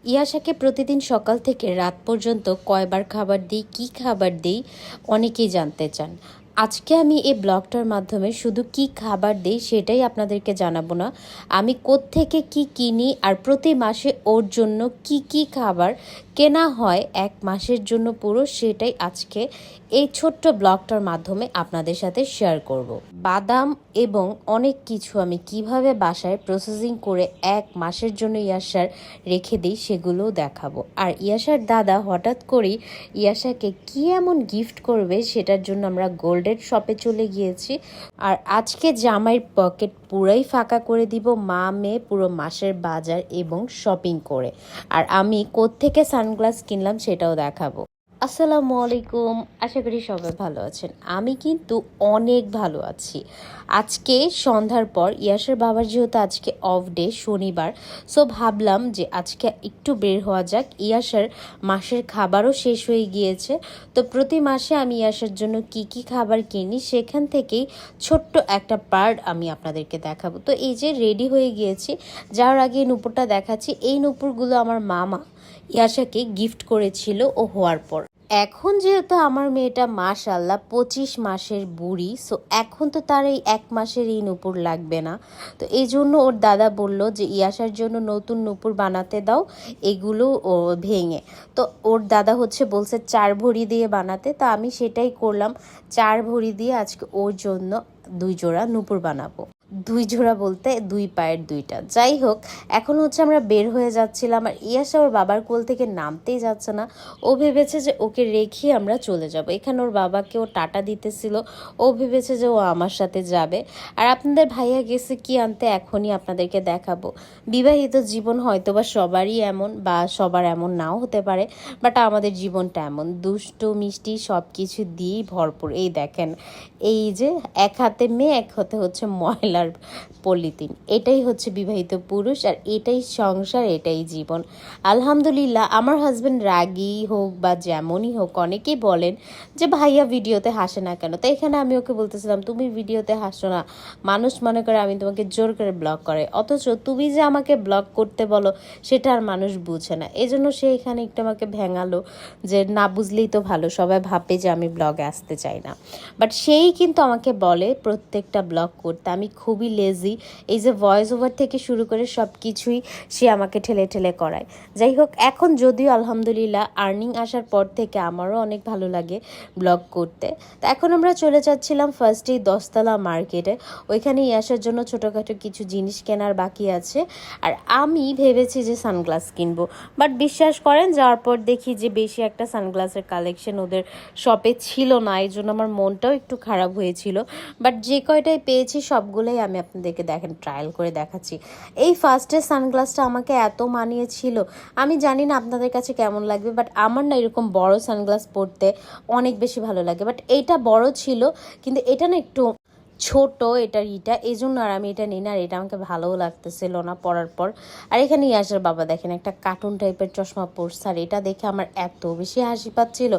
ইয়াশাকে প্রতিদিন সকাল থেকে রাত পর্যন্ত কয়বার খাবার দিই, কী খাবার দিই অনেকেই জানতে চান। আজকে আমি এই ব্লগটার মাধ্যমে শুধু কি খাবার দিই সেটাই আপনাদেরকে জানাবো না, আমি কোত্থেকে কি কিনি আর প্রতি মাসে ওর জন্য কি কি খাবার কেনা হয় এক মাসের জন্য পুরো সেটাই আজকে এই ছোট্ট ব্লগটার মাধ্যমে আপনাদের সাথে শেয়ার করব। বাদাম এবং অনেক কিছু আমি কিভাবে বাসায় প্রসেসিং করে এক মাসের জন্য ইয়াশার রেখে দিই সেগুলোও দেখাবো। আর ইয়াশার দাদা হঠাৎ করেই ইয়াশাকে কি এমন গিফট করবে সেটার জন্য আমরা গোল্ডের শপে চলে গিয়েছি। আর আজকে জামাইয়ের পকেট পুরাই ফাঁকা করে দিব মা মেয়ে পুরো মাসের বাজার এবং শপিং করে। আর আমি কোত্থেকে সানগ্লাস কিনলাম সেটাও দেখাবো। আসসালামু আলাইকুম, আশা করি সবাই ভালো আছেন। আমি কিন্তু অনেক ভালো আছি। আজকে সন্ধ্যার পর ইয়াসের বাবার যেহেতু আজকে অফ ডে শনিবার, সো ভাবলাম যে আজকে একটু বের হওয়া যাক। ইয়াসের মাসের খাবারও শেষ হয়ে গিয়েছে, তো প্রতি মাসে আমি ইয়াসের জন্য কি কি খাবার কিনি সেখান থেকেই ছোট্ট একটা পার্ট আমি আপনাদেরকে দেখাবো। তো এই যে রেডি হয়ে গিয়েছি, যাওয়ার আগে নুপুরটা দেখাচ্ছি। এই নুপুরগুলো আমার মামা ইয়াশাকে গিফট করেছিল ও হওয়ার পর। এখন যেহেতু আমার মেয়েটা মাশাল্লাহ 25 মাসের বুড়ি, সো এখন তো তার এই এক মাসের এই নূপুর লাগবে না। তো এই জন্য ওর দাদা বলল যে ইয়াসার জন্য নতুন নূপুর বানাতে দাও, এগুলো ও ভেঙে। তো ওর দাদা বলছে 4 ভরি দিয়ে বানাতে, তা আমি সেটাই করলাম। 4 ভরি দিয়ে আজকে ওর জন্য 2 জোড়া নূপুর বানাবো। 2 জোড়া বলতে 2 পায়ের 2টা। যাই হোক, এখন আমরা বের হয়ে যাচ্ছিলাম আর ইয়াসা ওর বাবার কোল থেকে নামতেই যাচ্ছে না। ও ভেবেছে যে ওকে রেখে আমরা চলে যাব। এখানে ওর বাবাকে ও টাটা দিতেছিল, ও ভেবেছে যে ও আমার সাথে যাবে। আর আপনাদের ভাইয়া গেছে কি আনতে এখনই আপনাদেরকে দেখাবো। বিবাহিত জীবন হয়তোবা সবারই এমন বা সবার এমন নাও হতে পারে, বাট আমাদের জীবনটা এমন দুষ্টু মিষ্টি সব কিছু দিয়েই ভরপুর। এই দেখেন, এই যে এক হাতে মেয়ে এক হাতে ময়লার পলিথিন, এটাই বিবাহিত পুরুষ আর এটাই সংসার, এটাই জীবন। আলহামদুলিল্লাহ, আমার হাজব্যান্ড রাগী হোক বা যেমনই হোক, অনেকেই বলেন যে ভাইয়া ভিডিওতে হাসে না কেন। তো এখানে আমি ওকে বলতেছিলাম তুমি ভিডিওতে হাসো না, মানুষ মনে করে আমি তোমাকে জোর করে ব্লগ করে, অথচ তুমি যে আমাকে ব্লগ করতে বলো সেটা আর মানুষ বুঝে না। এজন্য সে এখানে একটু আমাকে ভেঙালো যে না বুঝলেই তো ভালো, সবাই ভাবে যে আমি ব্লগে আসতে চাই না। বাট সেই কিন্তু আমাকে বলে প্রত্যেকটা ব্লগ করতে আমি খুবই লেজি। এই যে ভয়েস ওভার থেকে শুরু করে সব কিছুই সে আমাকে ঠেলে ঠেলে করায়। যাই হোক, এখন যদিও আলহামদুলিল্লাহ আর্নিং আসার পর থেকে আমারও অনেক ভালো লাগে ব্লগ করতে। তো এখন আমরা চলে যাচ্ছিলাম ফার্স্টেই 10তলা মার্কেটে। ওইখানেই আসার জন্য ছোটোখাটো কিছু জিনিস কেনার বাকি আছে। আর আমি ভেবেছি যে সানগ্লাস কিনবো, বাট বিশ্বাস করেন যাওয়ার পর দেখি যে বেশি একটা সানগ্লাসের কালেকশন ওদের শপে ছিল না। এই জন্য আমার মনটাও একটু খারাপ হয়েছিল। বাট যে কয়টাই পেয়েছি সবগুলোই আমি আপনাদেরকে দেখেন ট্রায়াল করে দেখাচ্ছি। এই ফার্স্টের সানগ্লাসটা আমাকে এত মানিয়েছিল, আমি জানি না আপনাদের কাছে কেমন লাগবে, বাট আমার না এরকম বড় সানগ্লাস পরতে অনেক বেশি ভালো লাগে। বাট এইটা বড় ছিল, কিন্তু এটা না একটু ছোট, এটা এই জন্য আর আমি এটা নিই না। আর এটা আমাকে ভালোও লাগতেছিল না পরার পর। আর এখানে ইয়াসের বাবা দেখেন একটা কার্টুন টাইপের চশমা পরছে, আর এটা দেখে আমার এত বেশি হাসি পাচ্ছিল,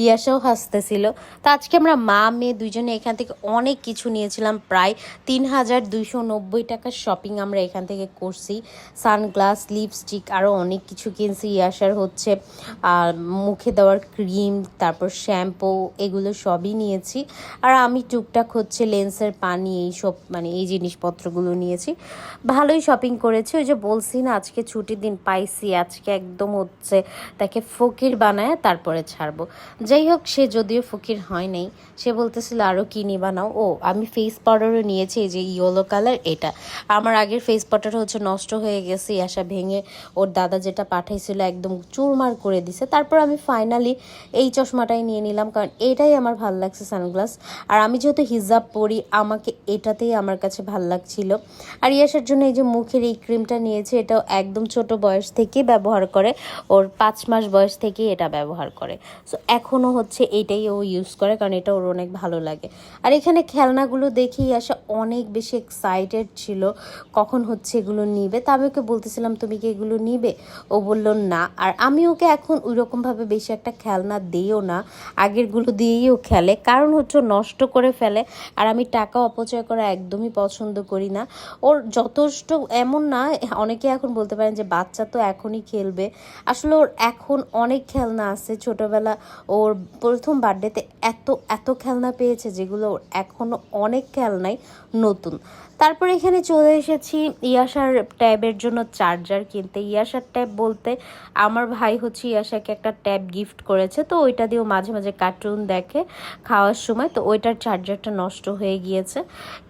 ইয়াসাও হাসতেছিল। তো আজকে আমরা মা মেয়ে দুইজনে এখান থেকে অনেক কিছু নিয়েছিলাম, প্রায় 3290 টাকার শপিং আমরা এখান থেকে করছি। সানগ্লাস, লিপস্টিক, আরও অনেক কিছু কিনছি। ইয়াসার আর মুখে দেওয়ার ক্রিম, তারপর শ্যাম্পু, এগুলো সবই নিয়েছি। আর আমি টুকটাক লেন্সের পানি এইসব এই জিনিসপত্রগুলো নিয়েছি। ভালোই শপিং করেছি। ওই যে বলছি না আজকে ছুটির দিন পাইছি, আজকে একদম তাকে ফকির বানায় তারপরে ছাড়বো। যাই হোক, সে যদিও ফকির হয় নাই, সে বলতেছিল আরও কিনি বানাও। ও আমি ফেস পাউডারও নিয়েছি, এই যে ইয়েলো কালার। এটা আমার আগের ফেস পাউডার নষ্ট হয়ে গেছে, আশা ভেঙে ওর দাদা যেটা পাঠাইছিল একদম চুরমার করে দিছে। তারপর আমি ফাইনালি এই চশমাটাই নিয়ে নিলাম, কারণ এটাই আমার ভালো লাগছে সানগ্লাস। আর আমি যেহেতু হিজাব পরি, আমাকে এটাতেই আমার কাছে ভাল লাগছিল। আর ইয়াসের জন্য এই যে মুখের এই ক্রিমটা নিয়েছে, এটাও একদম ছোট বয়স থেকেই ব্যবহার করে, ওর 5 মাস বয়স থেকেই এটা ব্যবহার করে। সো এখনও এইটাই ও ইউজ করে, কারণ এটা ওর অনেক ভালো লাগে। আর এখানে খেলনাগুলো দেখেই আসা অনেক বেশি এক্সাইটেড ছিল কখন এগুলো নিবে। তা আমি ওকে বলতেছিলাম তুমি কি এগুলো নিবে, ও বলল না। আর আমি ওকে এখন ওইরকমভাবে বেশি একটা খেলনা দিইও না, আগেরগুলো দিয়েই ও খেলে, কারণ নষ্ট করে ফেলে। আর আমি টাকা টাকা অপচয় করা একদমই পছন্দ করি না। ওর যথেষ্ট এমন না, অনেকে এখন বলতে পারেন যে বাচ্চা তো এখনই খেলবে, আসলে ওর এখন অনেক খেলনা আছে। ছোটোবেলা ওর প্রথম বার্থডেতে এত এত খেলনা পেয়েছে যেগুলো ওর এখনও অনেক খেলনাই নতুন। তারপর এখানে চলে এসেছি ইয়াশার ট্যাবের জন্য চার্জার কিনতে। ইয়াশার ট্যাব বলতে আমার ভাই হচ্ছে ইয়াশাকে একটা ট্যাব গিফট করেছে, তো ওইটা দিয়েও মাঝে মাঝে কার্টুন দেখে খাওয়ার সময়, তো ওইটার চার্জারটা নষ্ট হয়ে গিয়েছে।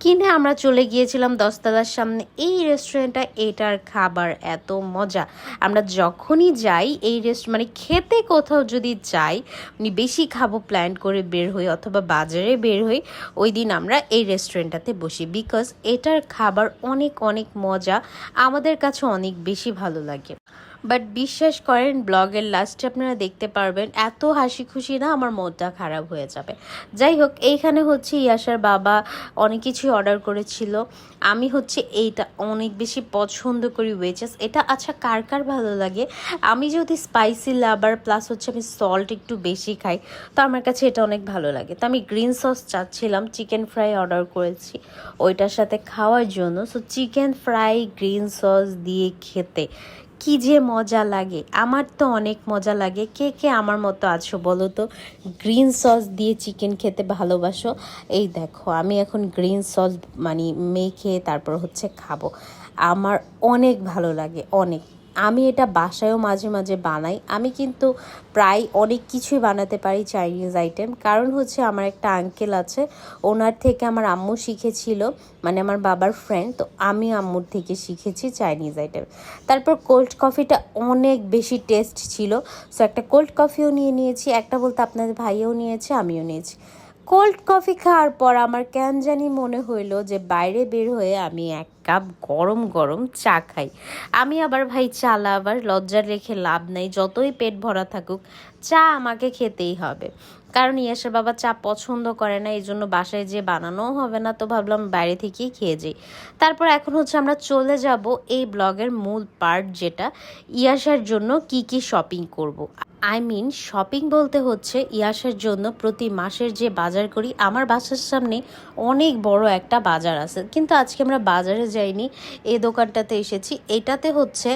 কিনে আমরা চলে গিয়েছিলাম 10 তলার সামনে এই রেস্টুরেন্টটা। এটার খাবার এত মজা, আমরা যখনই যাই এই মানে খেতে কোথাও যদি যাই, বেশি খাবো প্ল্যান করে বের হই অথবা বাজারে বের হই, ওই দিন আমরা এই রেস্টুরেন্টটাতে বসি, বিকজ এটার খাবার অনেক অনেক মজা, আমাদের কাছে অনেক বেশি ভালো লাগে। বাট বিশ্বাস করেন ব্লগের লাস্টে আপনারা দেখতে পারবেন এত হাসি খুশি না, আমার মনটা খারাপ হয়ে যাবে। যাই হোক, এইখানে হচ্ছে ইয়াশার বাবা অনেক কিছুই অর্ডার করেছিল। আমি হচ্ছে এইটা অনেক বেশি পছন্দ করি, ওয়েজেস এটা। আচ্ছা, কার কার ভালো লাগে? আমি যদি স্পাইসি লাভার প্লাস হচ্ছে আমি সল্ট একটু বেশি খাই, তো আমার কাছে এটা অনেক ভালো লাগে। তো আমি গ্রিন সস চাচ্ছিলাম, চিকেন ফ্রাই অর্ডার করেছি ওইটার সাথে খাওয়ার জন্য। So chicken fry green sauce দিয়ে খেতে কি যে মজা লাগে, আমার তো অনেক মজা লাগে। কে কে আমার মতো আছো বলো তো, গ্রিন সস দিয়ে চিকেন খেতে ভালোবাসো? এই দেখো আমি এখন গ্রিন সস মানে মেখে তারপর হচ্ছে খাবো, আমার অনেক ভালো লাগে অনেক। আমি এটা বাসায়ও মাঝে মাঝে বানাই। আমি কিন্তু প্রায় অনেক কিছুই বানাতে পারি চাইনিজ আইটেম, কারণ হচ্ছে আমার একটা আঙ্কেল আছে, ওনার থেকে আমার আম্মু শিখেছিল, মানে আমার বাবার ফ্রেন্ড, তো আমি আম্মুর থেকে শিখেছি চাইনিজ আইটেম। তারপর কোল্ড কফিটা অনেক বেশি টেস্ট ছিল, সো একটা কোল্ড কফিও নিয়ে নিয়েছি, একটা বলতে আপনাদের ভাইও নিয়েছে, আমিও নিয়েছি। কোল্ড কফি খাওয়ার পর আমার কেন জানি মনে হইলো যে বাইরে বের হয়ে আমি এক কাপ গরম গরম চা খাই। আমি আবার ভাই চালা আবার লজ্জা রেখে লাভ নাই, যতই পেট ভরা থাকুক চা আমাকে খেতেই হবে। কারণ ইয়াসের বাবা চা পছন্দ করে না, এই জন্য বাসায় যে বানানোও হবে না, তো ভাবলাম বাইরে থেকেই খেয়ে যাই। তারপর এখন হচ্ছে আমরা চলে যাব এই ব্লগের মূল পার্ট, যেটা ইয়াসার জন্য কি কি শপিং করব। শপিং বলতে হচ্ছে ইয়াসের জন্য প্রতি মাসের যে বাজার করি, আমার বাসার সামনে অনেক বড় একটা বাজার আছে, কিন্তু আজকে আমরা বাজারে যাইনি, এই দোকানটাতে এসেছি। এটাতে হচ্ছে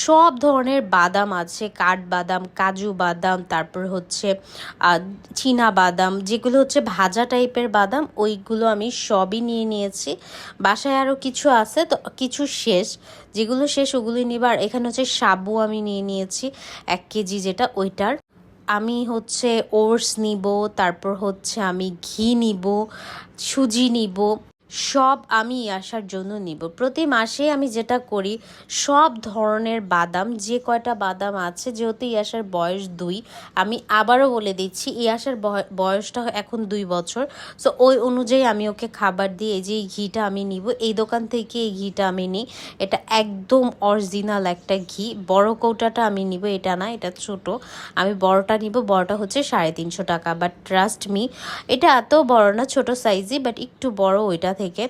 সব ধরনের বাদাম আছে, কাঠবাদাম, কাজু বাদাম, তারপর হচ্ছে চীনা বাদাম, যেগুলো হচ্ছে ভাজা টাইপের বাদাম, ওইগুলো আমি সবই নিয়ে নিয়েছি। বাসায় আরও কিছু আছে, তো কিছু শেষ, যেগুলো শেষ ওগুলোই নিবার। এখানে হচ্ছে সাবু আমি নিয়ে নিয়েছি 1 কেজি, যেটা ওইটার। আমি হচ্ছে ওটস নিব, তারপর হচ্ছে আমি ঘি নিব, সুজি নিব, সব আমি আসার জন্য নিব। প্রতি মাসে আমি যেটা করি, সব ধরনের বাদাম, যে কয়টা বাদাম আছে, যেহেতু ইয়াসার বয়স 2, আমি আবারও বলে দিচ্ছি ইয়াসার বয়সটা এখন 2 বছর, সো ওই অনুযায়ী আমি ওকে খাবার দিই। এই যে এই ঘিটা আমি নিব, এই দোকান থেকে এই ঘিটা আমি নিই, এটা একদম অরিজিনাল একটা ঘি। বড় কৌটাটা আমি নিব, এটা না, এটা ছোট, আমি বড়টা নিব। বড়টা হচ্ছে 350 টাকা, বাট ট্রাস্ট মি এটা এত বড় না, ছোট সাইজই, বাট একটু বড় ওইটা থেকে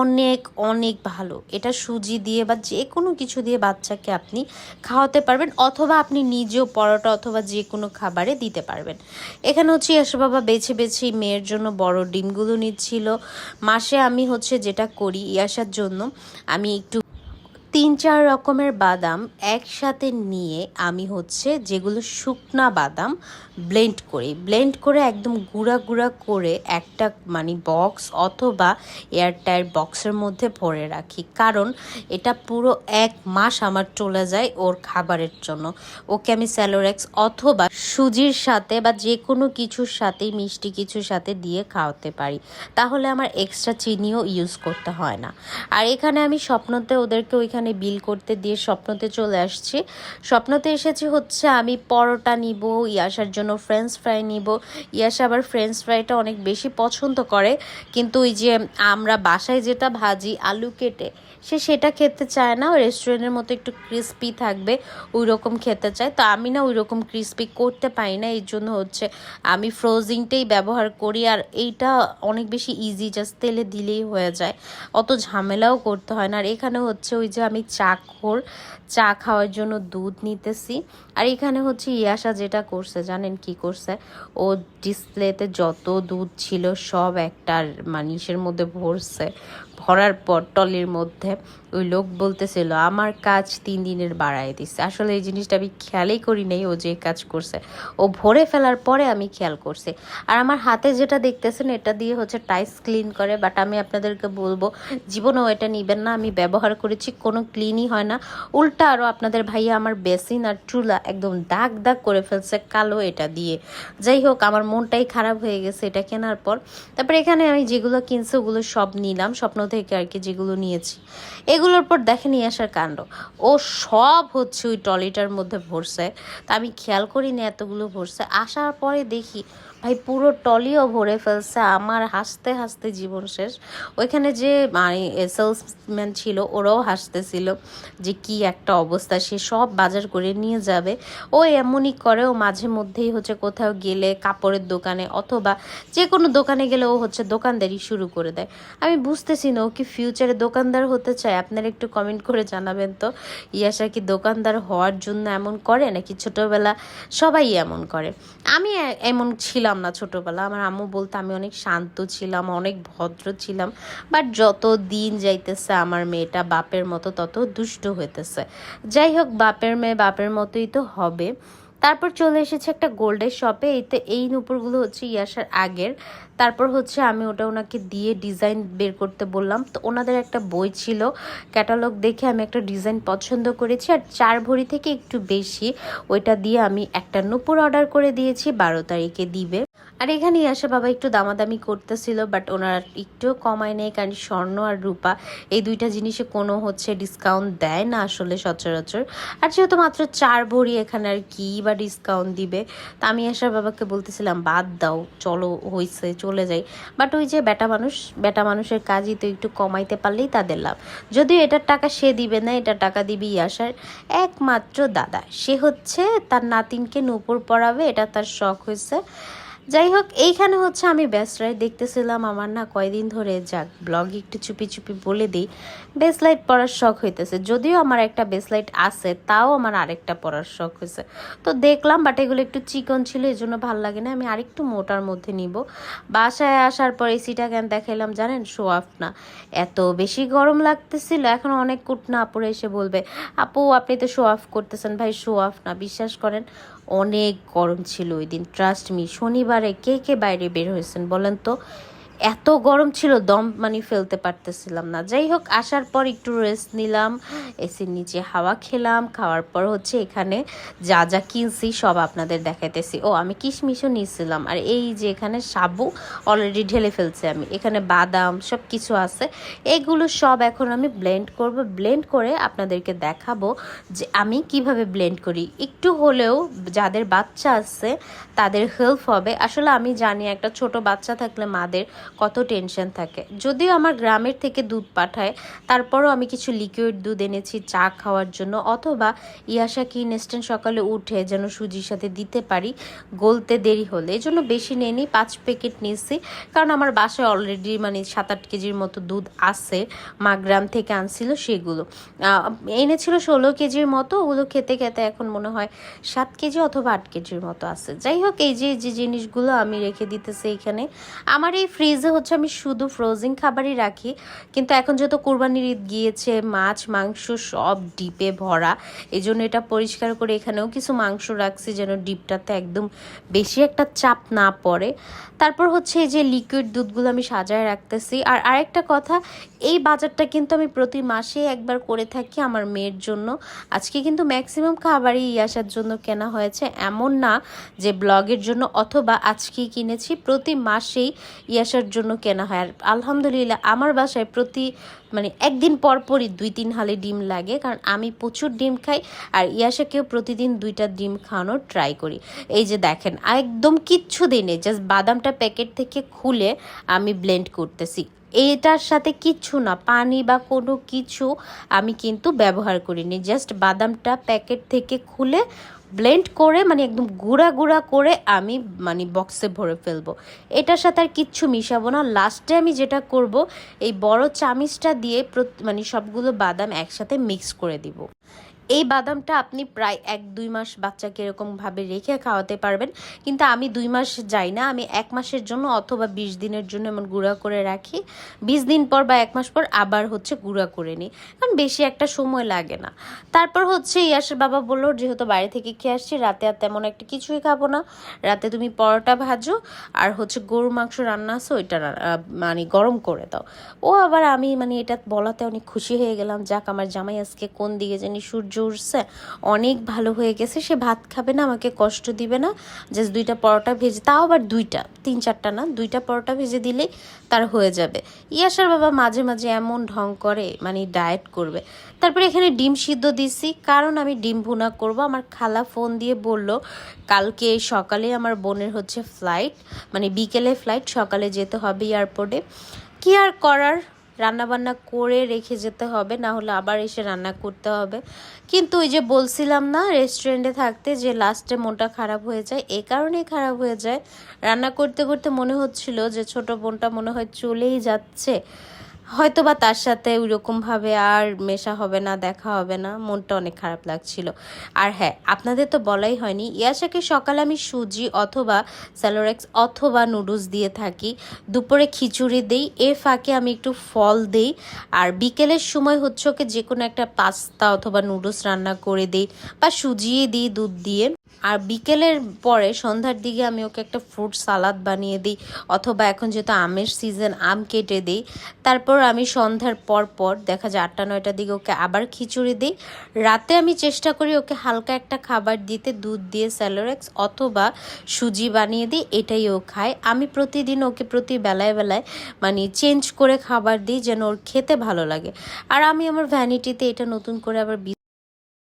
অনেক অনেক ভালো। এটা সুজি দিয়ে বা যে কোনো কিছু দিয়ে বাচ্চাকে আপনি খাওয়াতে পারবেন, অথবা আপনি নিজেও পরোটা অথবা যে কোনো খাবারে দিতে পারবেন। এখানে হচ্ছে ইয়াসা বাবা বেছে বেছে মেয়ের জন্য বড় ডিমগুলো নিচ্ছিল। মাসে আমি হচ্ছে যেটা করি ইয়াসার জন্য, আমি একটু 3-4 রকমের বাদাম একসাথে নিয়ে আমি হচ্ছে যেগুলো শুকনা বাদাম ব্লেন্ড করে একদম গুঁড়া গুঁড়া করে একটা মানে বক্স অথবা এয়ারটাইট বক্সের মধ্যে ভরে রাখি, কারণ এটা পুরো 1 মাস আমার চলে যায় ওর খাবারের জন্য। ওকে আমি স্যালোরেক্স অথবা সুজির সাথে বা যে কোনো কিছুর সাথেই, মিষ্টি কিছুর সাথে দিয়ে খাওয়াতে পারি, তাহলে আমার এক্সট্রা চিনিও ইউজ করতে হয় না। আর এখানে আমি স্বপ্নতে ওদেরকে ওইখানে বিল করতে দিয়ে স্বপ্নতে চলে আসছি। স্বপ্নতে এসেছি হচ্ছে আমি পরোটা নিব, ইয়াসার জন্য ফ্রেঞ্চ ফ্রাই নিব। ইয়াসা আবার ফ্রেঞ্চ ফ্রাইটা অনেক বেশি পছন্দ করে, কিন্তু ওই যে আমরা বাসায় যেটা ভাজি আলু কেটে, সে সেটা খেতে চায় না, রেস্টুরেন্টের মতো একটু ক্রিস্পি থাকবে ওই রকম খেতে চায়। তো আমি না ওই রকম ক্রিস্পি করতে পারি না, এই জন্য হচ্ছে আমি ফ্রোজিংটাই ব্যবহার করি। আর এইটা অনেক বেশি ইজি, জাস্ট তেলে দিলেই হয়ে যায়, অত ঝামেলাও করতে হয় না। আর এখানে হচ্ছে ওই যে আমি চা খাওয়ার জন্য দুধ নিতেছি। আর এখানে হচ্ছে ইয়াশা যেটা করছে জানেন কি করছে, ও ডিসপ্লেতে যত দুধ ছিল সব একটা মানিসের মধ্যে ভরার পর টলির মধ্যে ওই লোক বলতেছিল আমার কাজ 3 দিনের বাড়ায় দিচ্ছে। আসলে এই জিনিসটা আমি খেয়ালই করি নাই ও যে কাজ করছে, ও ভরে ফেলার পরে আমি খেয়াল করছি। আর আমার হাতে যেটা দেখতেছেন এটা দিয়ে হচ্ছে টাইলস ক্লিন করে, বাট আমি আপনাদেরকে বলবো জীবনেও এটা নেবেন না। আমি ব্যবহার করেছি, কোনো ক্লিনই হয় না, উল্টা আরও আপনাদের ভাইয়া আমার বেসিন আর চুলা একদম দাগ দাগ করে ফেলছে কালো এটা দিয়ে। যাই হোক, আমার মনটাই খারাপ হয়ে গেছে এটা কেনার পর। তারপরে এখানে আমি যেগুলো কিনছি ওগুলো সব নিলাম, স্বপ্ন থেকে আর কি যেগুলো নিয়েছি। এগুলোর পর দেখে নিয়ে আসার কাণ্ড, ও সব হচ্ছে ওই ট্রলিটার মধ্যে ভরছে। তা আমি খেয়াল করিনি এতগুলো ভরছে। আসার পরে দেখি ভাই পুরো টলিও ভরে ফেলছে। আমার হাসতে হাসতে জীবন শেষ। ওইখানে যে মানে সেলসম্যান ছিল ওরাও হাসতেছিল যে কি একটা অবস্থা, সে সব বাজার করে নিয়ে যাবে। ও এমনই করে, ও মাঝে মধ্যেই হচ্ছে কোথাও গেলে কাপড়ের দোকানে অথবা যে কোনো দোকানে গেলে ও হচ্ছে দোকানদারি শুরু করে দেয়। আমি বুঝতেছি না ও কি ফিউচারে দোকানদার হতে চায়। আপনারা একটু কমেন্ট করে জানাবেন তো, ইয়াশা কি দোকানদার হওয়ার জন্য এমন করে নাকি ছোটোবেলা সবাই এমন করে। আমি এমন ছিলাম না ছোটোবেলা, আমার আম্মু বলতো আমি অনেক শান্ত ছিলাম, অনেক ভদ্র ছিলাম, বাট যত দিন যাইতেছে আমার মেয়েটা বাপের মতো তত দুষ্ট হইতেছে। যাই হোক, বাপের মেয়ে বাপের মতোই তো হবে। তারপর চলে এসেছে একটা গোল্ডের শপে। এই নূপুরগুলো হচ্ছে ইয়াসার আগের। তারপর হচ্ছে আমি ওটা ওনাকে দিয়ে ডিজাইন বের করতে বললাম। তো ওনাদের একটা বই ছিল, ক্যাটালগ দেখে আমি একটা ডিজাইন পছন্দ করেছি। আর 4 ভরি থেকে একটু বেশি ওইটা দিয়ে আমি একটা নূপুর অর্ডার করে দিয়েছি, 12 তারিখে দিবে। আর এখানে আসে বাবা একটু দামাদামি করতেছিল, বাট ওনারা একটু কমায় নেই, কারণ স্বর্ণ আর রূপা এই দুইটা জিনিসে কোনো হচ্ছে ডিসকাউন্ট দেয় না আসলে সচরাচর। আর যেহেতু মাত্র 4 ভরি, এখানে আর কি বা ডিসকাউন্ট দিবে। তা আমি আসার বাবাকে বলতেছিলাম বাদ দাও, চলো হইছে চলে যাই। বাট ওই যে বেটা মানুষের কাজই তো, একটু কমাইতে পারলেই তাদের লাভ। যদিও এটার টাকা সে দিবে না, এটার টাকা দিবে ইয়াসার একমাত্র দাদা। সে হচ্ছে তার নাতিনকে নূপুর পরাবে, এটা তার শখ হয়েছে। যাই হোক, এইখানে হচ্ছে আমি বেসলাইট দেখতেছিলাম। আমার না কয়দিন ধরে, যাক ব্লগে একটু চুপি চুপি বলে দিই, বেসলাইট পরার শখ হইতেছে। যদিও আমার একটা বেসলাইট আছে, তাও আমার আরেকটা পরার শখ হয়েছে। তো দেখলাম, বাট এগুলো একটু চিকন ছিল, এই জন্য ভালো লাগে না, আমি আরেকটু মোটার মধ্যে নিব। বাসায় আসার পর এসিটা কেন দেখাইলাম জানেন, শো অফ না, এত বেশি গরম লাগতেছিল। এখন অনেক কুটনা আপুরে এসে বলবে আপু আপনি তো শো অফ করতেছেন। ভাই শো অফ না, বিশ্বাস করেন অনেক গরম ছিল ওই দিন। ট্রাস্ট মি, শনিবারে কে কে বাইরে বের হয়েছেন বলেন তো, এত গরম ছিল দম মানে ফেলতে পারতেছিলাম না। যাই হোক, আসার পর একটু রেস্ট নিলাম, এসির নিচে হাওয়া খেলাম। খাওয়ার পর হচ্ছে এখানে যা যা কিনছি সব আপনাদের দেখাইতেছি। ও আমি কিশমিশও নিয়েছিলাম। আর এই যে এখানে সাবু অলরেডি ঢেলে ফেলছে আমি, এখানে বাদাম সব কিছু আছে। এগুলো সব এখন আমি ব্লেন্ড করব, ব্লেন্ড করে আপনাদেরকে দেখাবো যে আমি কিভাবে ব্লেন্ড করি। একটু হলেও যাদের বাচ্চা আছে তাদের হেল্প হবে। আসলে আমি জানি একটা ছোট বাচ্চা থাকলে মাদের কত টেনশন থাকে। যদিও আমার গ্রামের থেকে দুধ পাঠায়, তারপরও আমি কিছু লিকুইড দুধ এনেছি চা খাওয়ার জন্য, অথবা ইয়াশাকে ইনস্ট্যান্ট সকালে উঠে যেন সুজির সাথে দিতে পারি গলতে দেরি হলে। এই জন্য বেশি নেইনি, 5 প্যাকেট নিয়েছি, কারণ আমার বাসায় অলরেডি মানে 7-8 কেজির মতো দুধ আছে। মা গ্রাম থেকে আনছিল, সেগুলো এনেছিল 16 কেজির মতো। ওগুলো খেতে খেতে এখন মনে হয় 7 কেজি অথবা 8 কেজির মতো আছে। যাই হোক, এই যে যে জিনিসগুলো আমি রেখে দিতেছি এখানে। আমার এই ফ্রিজে হচ্ছে আমি শুধু ফ্রোজেন খাবারই রাখি, কিন্তু এখন যত কোরবানির ঈদ গিয়েছে মাছ মাংস সব ডিপে ভরা, এই জন্য এটা পরিষ্কার করে এখানেও কিছু মাংস রাখছি যেন ডিপটাতে একদম বেশি একটা চাপ না পড়ে। তারপর হচ্ছে এই যে লিকুইড দুধগুলো আমি সাজায় রাখতেছি। আর আরেকটা কথা, এই বাজারটা কিন্তু আমি প্রতি মাসে একবার করে থাকি আমার মেয়ের জন্য। আজকে কিন্তু ম্যাক্সিমাম খাবারই ইয়াসার জন্য কেনা হয়েছে, এমন না যে ব্লগের জন্য, অথবা আজকেই কিনেছি। প্রতি মাসেই ইয়াসার জন্য কেনা হয়। আর আলহামদুলিল্লাহ আমার বাসায় প্রতি মানে একদিন পর পরই 2-3 হালি ডিম লাগে, কারণ আমি প্রচুর ডিম খাই। আর ইয়াসাকেও প্রতিদিন 2টা ডিম খাওয়ানোর ট্রাই করি। এই যে দেখেন একদম কিচ্ছু দিই নেই, জাস্ট বাদামটা প্যাকেট থেকে খুলে আমি ব্লেন্ড করতেছি। এটার সাথে কিচ্ছু না, পানি বা কোনো কিছু আমি কিন্তু ব্যবহার করিনি। জাস্ট বাদামটা প্যাকেট থেকে খুলে ব্লেন্ড করে মানে একদম গুঁড়া গুঁড়া করে আমি মানে বক্সে ভরে ফেলবো। এটার সাথে আর কিচ্ছু মিশাবো না। লাস্টে আমি যেটা করব, এই বড় চামিচটা দিয়ে মানে সবগুলো বাদাম একসাথে মিক্স করে দিব। এই বাদামটা আপনি প্রায় 1-2 মাস বাচ্চাকে এরকমভাবে রেখে খাওয়াতে পারবেন। কিন্তু আমি 2 মাস যাই না, আমি 1 মাসের জন্য অথবা 20 দিনের জন্য এমন গুঁড়া করে রাখি। 20 দিন পর বা 1 মাস পর আবার হচ্ছে গুঁড়া করে নিই, কারণ বেশি একটা সময় লাগে না। তারপর হচ্ছে ইয়াসের বাবা বললো, যেহেতু বাইরে থেকে খেয়ে আসছি, রাতে আর তেমন একটা কিছুই খাবো না, রাতে তুমি পরোটা ভাজো আর হচ্ছে গরুর মাংস রান্না আছে ওইটা মানে গরম করে দাও। ও আবার আমি মানে এটা বলাতে অনেক খুশি হয়ে গেলাম, যাক আমার জামাই আজকে কোন দিকে জানি সূর্য উঠছে, অনেক ভালো হয়ে গেছে, সে ভাত খাবে না, আমাকে কষ্ট দিবে না, জাস্ট 2টা পরোটা ভেজে, তাও আবার 2টা, 3-4টা না, 2টা পরোটা ভেজে দিলেই তার হয়ে যাবে। ইয়াসার বাবা মাঝে মাঝে এমন ঢং করে, মানে ডায়েট করবে। তারপরে এখানে ডিম সিদ্ধ দিছি, কারণ আমি ডিম ভুনা করব। আমার খালা ফোন দিয়ে বলল কালকে সকালে আমার বোনের হচ্ছে ফ্লাইট, মানে বিকেলে ফ্লাইট, সকালে যেতে হবে এয়ারপোর্টে। কি আর করার, রান্নাবান্না করে রেখে যেতে হবে, না হলে আবার এসে রান্না করতে হবে। কিন্তু ওই যে বলছিলাম না রেস্টুরেন্টে থাকতে যে লাস্টে মনটা খারাপ হয়ে যায়, এই কারণেই খারাপ হয়ে যায়, রান্না করতে করতে মনে হচ্ছিল যে ছোট বোনটা মনে হয় চলেই যাচ্ছে, হয়তো বা তার সাথে ওইরকমভাবে আর মেশা হবে না, দেখা হবে না, মনটা অনেক খারাপ লাগছিল। আর হ্যাঁ, আপনাদের তো বলাই হয়নি, ইয়াশাকে সকালে আমি সুজি অথবা স্যালোরেক্স অথবা নুডলস দিয়ে থাকি, দুপুরে খিচুড়ি দিই, এর ফাঁকে আমি একটু ফল দিই, আর বিকেলের সময় হচ্ছে ওকে যে কোনো একটা পাস্তা অথবা নুডলস রান্না করে দিই বা সুজিয়ে দিই দুধ দিয়ে। আর বিকেলের পরে সন্ধ্যার দিকে আমি ওকে একটা ফ্রুট সালাদ বানিয়ে দিই, অথবা এখন যেহেতু আমের সিজন, আম কেটে দিই। তারপর আমি সন্ধ্যার পর পর দেখা যায় 8টা-9টার দিকে ওকে আবার খিচুড়ি দিই। রাতে আমি চেষ্টা করি ওকে হালকা একটা খাবার দিতে, দুধ দিয়ে স্যালোরেক্স অথবা সুজি বানিয়ে দিই, এটাই ও খায়। আমি প্রতিদিন ওকে প্রতি বেলায় বেলায় মানে চেঞ্জ করে খাবার দিই, যেন ওর খেতে ভালো লাগে। আর আমি আমার ভ্যানিটিতে এটা নতুন করে আবার